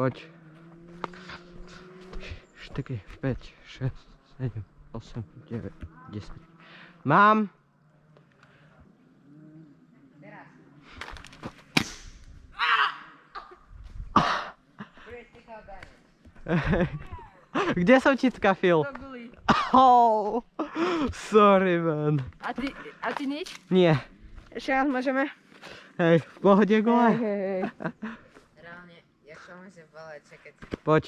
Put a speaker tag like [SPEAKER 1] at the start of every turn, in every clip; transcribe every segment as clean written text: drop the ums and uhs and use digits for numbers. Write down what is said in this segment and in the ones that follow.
[SPEAKER 1] Poď. 4, 5, 6, 7, 8, 9, 10. Mám. Kde som ti trafil?
[SPEAKER 2] Do guli.
[SPEAKER 1] Oh, sorry man.
[SPEAKER 2] A ty nič?
[SPEAKER 1] Nie.
[SPEAKER 2] Ešte raz môžeme?
[SPEAKER 1] Hej, v pohode gole.
[SPEAKER 2] Hej.
[SPEAKER 3] Reálne, jak to môže volať, čakať.
[SPEAKER 1] Poď.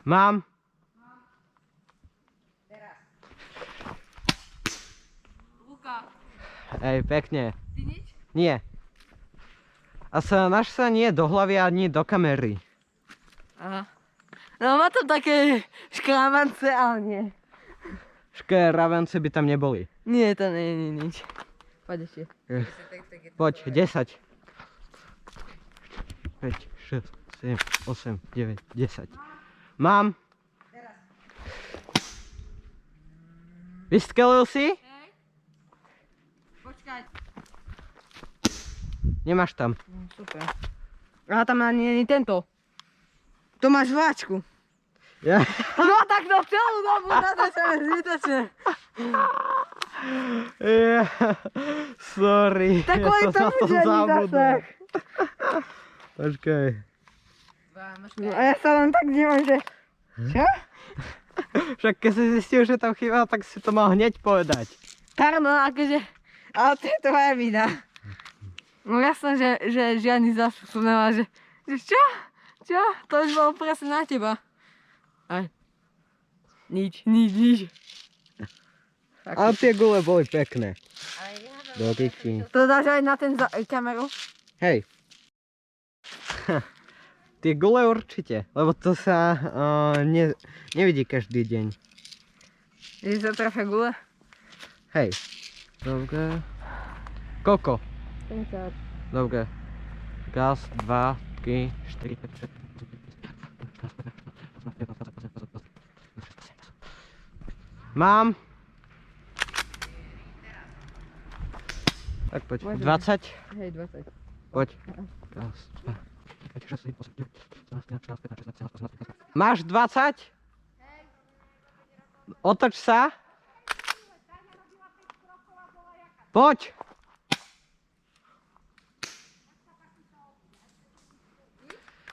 [SPEAKER 1] Mám.
[SPEAKER 3] Teraz.
[SPEAKER 2] Luka,
[SPEAKER 1] Hej, pekne.
[SPEAKER 2] ty nič?
[SPEAKER 1] Nie. A náš sa nie do hlavy ani do kamery.
[SPEAKER 2] Aha. No má to také škrámance, ale nie.
[SPEAKER 1] Škeravence by tam neboli.
[SPEAKER 2] Nie, to nie je nič. Poď ešte.
[SPEAKER 1] Poď, 10. 5, 6, 7, 8, 9, 10. Mám. Vyskelil si?
[SPEAKER 2] Hej. Počkaj.
[SPEAKER 1] Nemáš tam.
[SPEAKER 2] Super. Aha, tam ani tento. To máš váčku.
[SPEAKER 1] Ja.
[SPEAKER 2] No tak to celú dobu natáčame zbytočne.
[SPEAKER 1] Ja. Sorry.
[SPEAKER 2] Tak kvôli
[SPEAKER 1] Ja som
[SPEAKER 2] tomu,
[SPEAKER 1] na to
[SPEAKER 2] že ani
[SPEAKER 1] zabudol.
[SPEAKER 2] zasah.
[SPEAKER 1] Počkaj.
[SPEAKER 2] No a ja sa len tak dívam, že... Čo?
[SPEAKER 1] Však keď si zistil, že tam chýba, tak si to mal hneď povedať.
[SPEAKER 2] Áno, akože... Ale to je tvoja vina. No jasné, že žiadny zásah som nemal, že čo? Čo? To už bolo presne na teba. Aj. Nič.
[SPEAKER 1] Ale tie gule boli pekné.
[SPEAKER 3] Ale ja
[SPEAKER 1] Do piči.
[SPEAKER 2] To dáš aj na ten kameru?
[SPEAKER 1] Hej. Tie gule určite, lebo to sa nevidí každý deň.
[SPEAKER 2] Že sa trafia gule?
[SPEAKER 1] Hej. Dobre. Koľko?
[SPEAKER 2] 50.
[SPEAKER 1] Dobre. Raz, 2, 3, 4, 5, 6, 7, 8, 9, 10. Mám. Tak poď.
[SPEAKER 2] Môžeme.
[SPEAKER 1] 20.
[SPEAKER 2] Hej, 20.
[SPEAKER 1] Poď. Raz, 2, 3, 4, 5, 6, 7, 8, 9, 10, 11, 12, 13, 14, 15, 16, 17, 18. Máš 20? Otoč sa. Poď.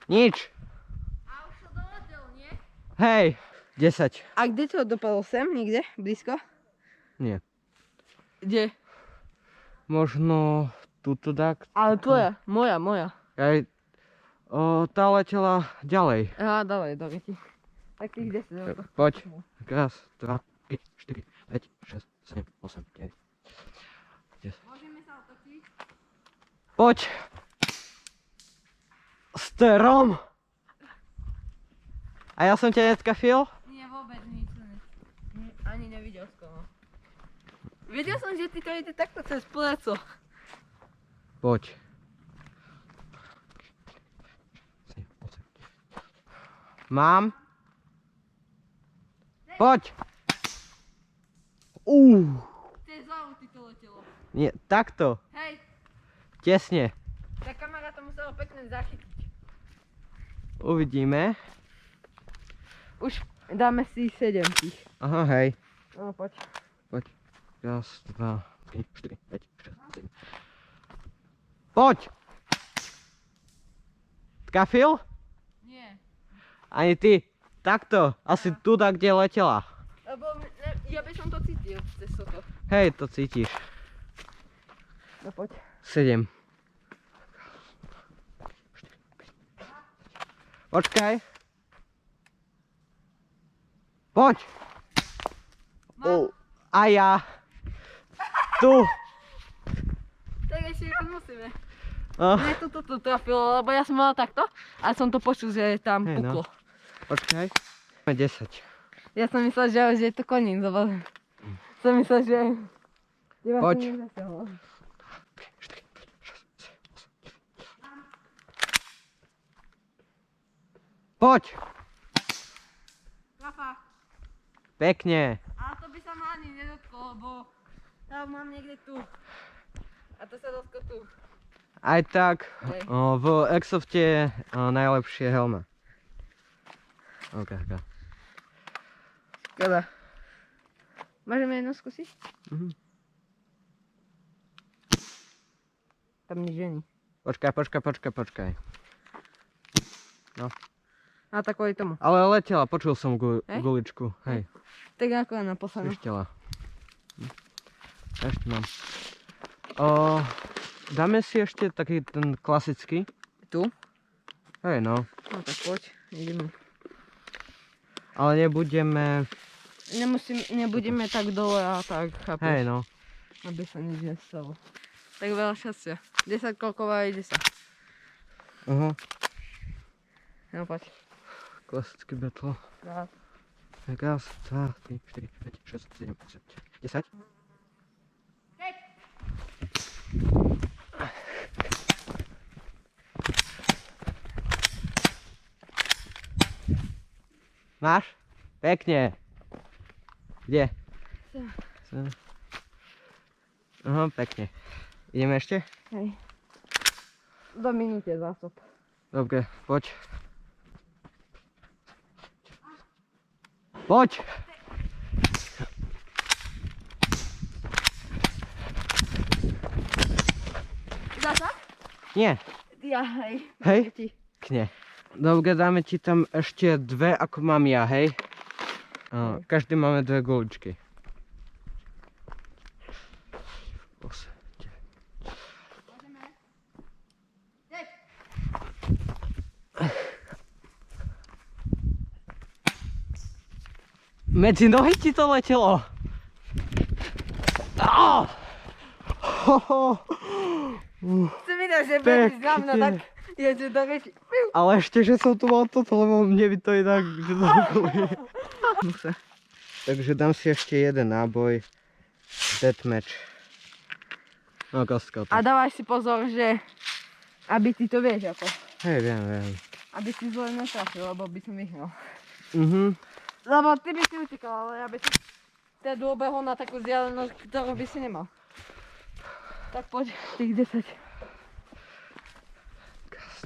[SPEAKER 1] Nič.
[SPEAKER 2] A už to doletelo, nie?
[SPEAKER 1] Hej. 10.
[SPEAKER 2] A kde to dopadlo? Sem? Nikde? Blízko?
[SPEAKER 1] Nie.
[SPEAKER 2] Kde?
[SPEAKER 1] Možno tuto tak.
[SPEAKER 2] Ale tvoja, moja.
[SPEAKER 1] Aj, tá letela ďalej.
[SPEAKER 2] Aha, dávaj, do veci. Tak tých 10 eur.
[SPEAKER 1] Poď. Raz, 2, 3, 4, 5, 6, 7, 8, 9. 10.
[SPEAKER 2] Môžeme sa otočiť?
[SPEAKER 1] Poď. Strom. A ja som ťa netkafil?
[SPEAKER 2] Nie, vôbec nič. Ani nevidel skoro. Vedel som, že ty to ide takto cez pleco.
[SPEAKER 1] Poď. Mám. Poď.
[SPEAKER 2] Cez hlavu ty to letelo.
[SPEAKER 1] Nie, takto.
[SPEAKER 2] Hej,
[SPEAKER 1] Tesne.
[SPEAKER 2] tá kamera to musela pekne zachytiť.
[SPEAKER 1] Uvidíme.
[SPEAKER 2] Už dáme si 7 tých.
[SPEAKER 1] Aha, hej.
[SPEAKER 2] No poď.
[SPEAKER 1] Poď. Raz, 2, 3, 4, 5, 6, 7. Poď. Trafil?
[SPEAKER 2] Nie.
[SPEAKER 1] Ani ty. Takto. Asi tu, kde letela.
[SPEAKER 2] Lebo ja by som to cítil cez toto.
[SPEAKER 1] Hej, to cítiš.
[SPEAKER 2] No poď.
[SPEAKER 1] 7. Počkaj. Poď.
[SPEAKER 2] Mám.
[SPEAKER 1] A ja. Tu.
[SPEAKER 2] Tak ešte musíme.
[SPEAKER 1] No.
[SPEAKER 2] Mne to trafilo, lebo ja som mala takto a som to počul, že tam
[SPEAKER 1] Hej, no.
[SPEAKER 2] puklo.
[SPEAKER 1] Počkaj. 10.
[SPEAKER 2] Ja som myslel, že je to koniec, lebo som myslel, že...
[SPEAKER 1] Poď. Poď.
[SPEAKER 2] Trafa.
[SPEAKER 1] Pekne.
[SPEAKER 2] Ale to by sa ma ani nedotklo, lebo tam mám niekde tu. A to sa doskočú.
[SPEAKER 1] Aj tak,
[SPEAKER 2] Hej.
[SPEAKER 1] v Exofte je najlepšie helma. OK.
[SPEAKER 2] Škoda. Môžeme jedno skúsiť?
[SPEAKER 1] Mhm.
[SPEAKER 2] Tam nič není.
[SPEAKER 1] Počkaj.
[SPEAKER 2] A tak kvôli tomu.
[SPEAKER 1] Ale letela, počul som
[SPEAKER 2] Hej?
[SPEAKER 1] guličku. Hej,
[SPEAKER 2] Tak ako na poslednú.
[SPEAKER 1] svištela. Ešte mám. Dáme si ešte taký ten klasický.
[SPEAKER 2] Tu?
[SPEAKER 1] Hej, no.
[SPEAKER 2] No tak poď, ideme.
[SPEAKER 1] Ale
[SPEAKER 2] Nebudeme tak dole a tak, chápeš?
[SPEAKER 1] hej, no.
[SPEAKER 2] Aby sa nič nestalo. Tak veľa šťastia. 10 kolková ide sa.
[SPEAKER 1] Aha,
[SPEAKER 2] No poď.
[SPEAKER 1] klasický battle.
[SPEAKER 2] Raz.
[SPEAKER 1] Raz, 2, 3, 4, 5, 6, 7, 8, 10. Máš? Pekne. Kde? Sem. Aha, pekne. Ideme ešte?
[SPEAKER 2] Hej. Do minúte zásob.
[SPEAKER 1] Dobre, poď. Poď!
[SPEAKER 2] Dá sa?
[SPEAKER 1] Nie.
[SPEAKER 2] Ja, hej.
[SPEAKER 1] Hej?
[SPEAKER 2] Ti.
[SPEAKER 1] Pekne. Dobre, dáme ti tam ešte dve, ako mám ja, hej? Každý máme dve guličky. 8, 9. Medzi nohy ti to letelo.
[SPEAKER 2] Chce mi dať, že bežíš za mnou, tak jeďte do reči.
[SPEAKER 1] Ale ešte, že som tu mal toto, lebo mne by to inak, že to
[SPEAKER 2] Musa.
[SPEAKER 1] Takže dám si ešte jeden náboj. Deathmatch. No, kostka.
[SPEAKER 2] A dávaj si pozor, že aby ty to vieš ako.
[SPEAKER 1] Hej, viem.
[SPEAKER 2] Aby si zle netrafil, lebo by som vyhral.
[SPEAKER 1] Lebo
[SPEAKER 2] Ty by si utekal, ale ja by som teda dobehol na takú vzdialenosť, ktorú by si nemal. Tak poď, tých 10.
[SPEAKER 1] Raz,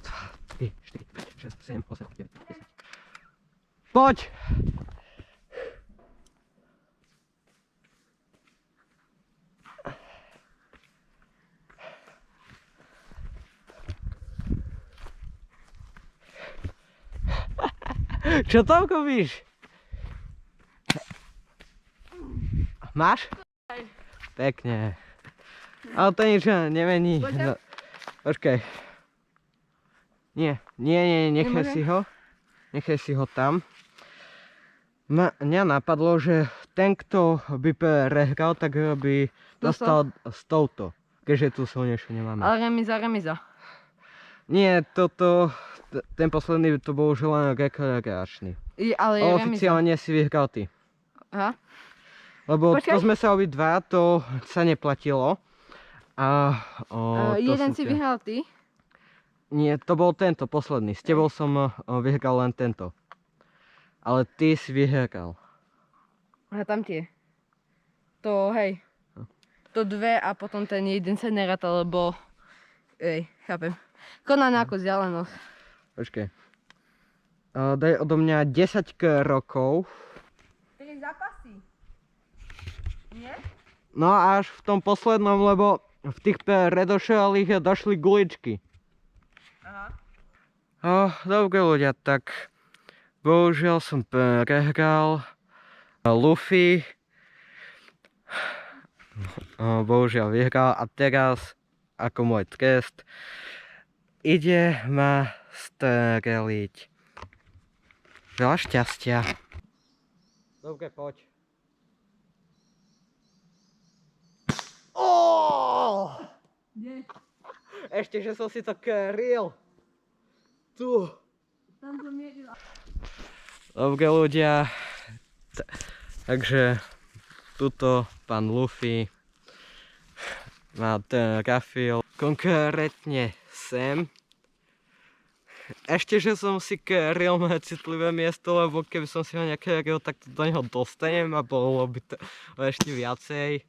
[SPEAKER 1] 2, 3, 4, 5, 6, 7, 8, 9, 10. Poď! Čo tam robíš? Máš? Pekne. Ale to nič nemení. No, počkaj. Nie, nechaj si ho. Nechaj si ho tam. Mňa napadlo, že ten, kto by prehral, tak by dostal s touto. Keďže tu silnejšiu nemáme.
[SPEAKER 2] Ale remiza.
[SPEAKER 1] Nie, ten posledný to bol už len rekreačný.
[SPEAKER 2] Ale je remiza.
[SPEAKER 1] Oficiálne si vyhral ty.
[SPEAKER 2] Aha.
[SPEAKER 1] Lebo
[SPEAKER 2] Počkaj.
[SPEAKER 1] to sme sa obidva, to sa neplatilo. A to
[SPEAKER 2] Jeden
[SPEAKER 1] som
[SPEAKER 2] si vyhral ty.
[SPEAKER 1] Nie, to bol tento posledný. S tebou som vyhral len tento. Ale ty si vyhral.
[SPEAKER 2] A tam tie. To, hej. To dve a potom ten jeden sa neráta, lebo... chápem. Koná nejakú vzdialenosť.
[SPEAKER 1] Počkej. Daj odo mňa 10 rokov.
[SPEAKER 2] 3 zápasy. Nie?
[SPEAKER 1] No až v tom poslednom, lebo v tých predošlých došli guličky.
[SPEAKER 2] Aha.
[SPEAKER 1] Dobre ľudia, tak bohužiaľ som prehral. Luffy bohužiaľ vyhral a teraz ako môj trest ide ma streliť. Veľa šťastia. Dobre, poď.
[SPEAKER 2] Kde?
[SPEAKER 1] Ešte, že som si to kryl. Tu.
[SPEAKER 2] Tam som jedila.
[SPEAKER 1] Dobre ľudia, takže tuto pán Luffy má ten Rafil konkrétne sem. Ešte, že som si kryl moje citlivé miesto, lebo keby som si ho nekryl, tak do neho dostanem a bolo by to ešte viacej.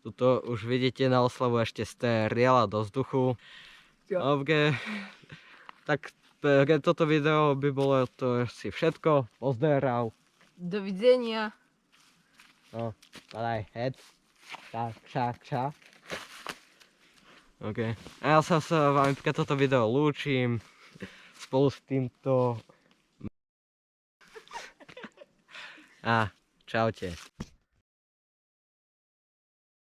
[SPEAKER 1] Tuto už vidíte na oslavu ešte strieľa do vzduchu. OK. Tak toto video by bolo to asi všetko. Pozdrav.
[SPEAKER 2] Dowidzenia.
[SPEAKER 1] No, padaj, head. Ča. OK. A ja sa s vami toto video lúčim. Spolu s týmto... A, čaute.